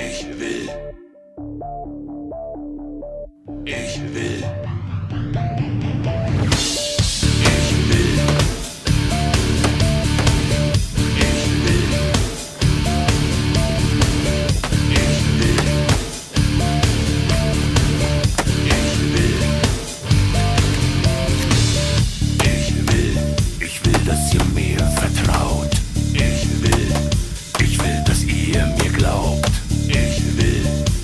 Ich will. Ich will. Dass ihr mir vertraut. Ich will, dass ihr mir glaubt.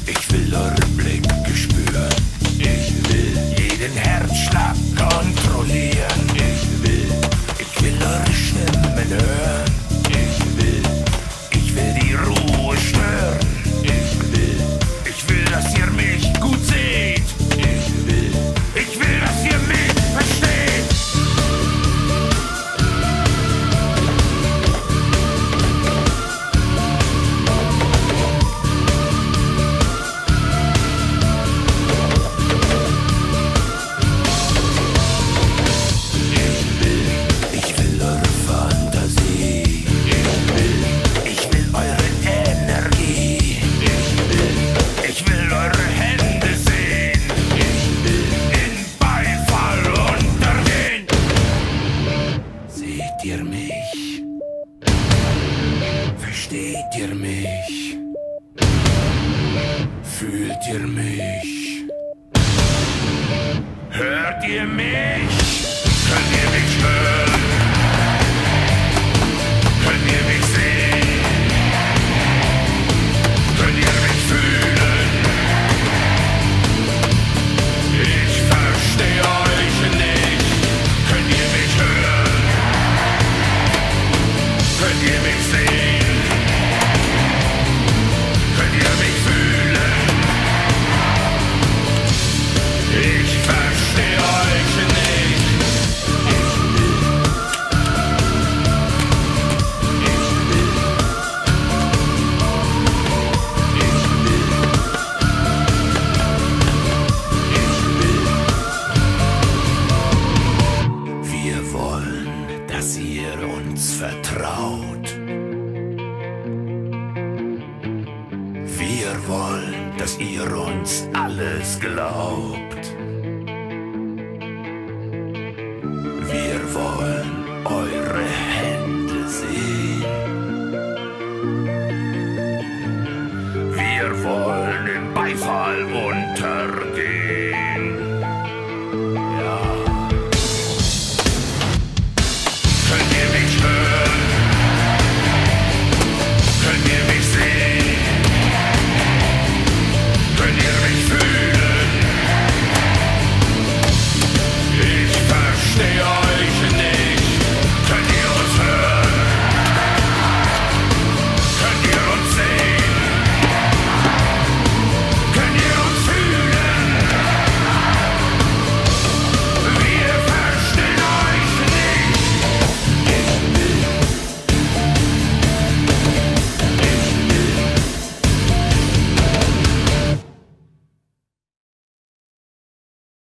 Ich will eure Blicke spüren. Jeden Herzschlag kontrollieren. Ich will eure Stimmen hören. Ich will die Ruhe stören. Ich will, dass ihr mich gut seht. Ich will, dass ihr mich versteht. Seht ihr mich? Versteht ihr mich? Fühlt ihr mich? Hört ihr mich? Könnt ihr mich hören? Könnt ihr mich sehen? Könnt ihr mich fühlen? Ich verstehe euch nicht. Könnt ihr mich hören? Könnt ihr mich sehen? Könnt ihr mich fühlen? Ich verstehe euch nicht. Wir wollen, dass ihr uns vertraut. Wir wollen, dass ihr uns alles glaubt. Wir wollen eure Hände sehen. Wir wollen im Beifall untergehen.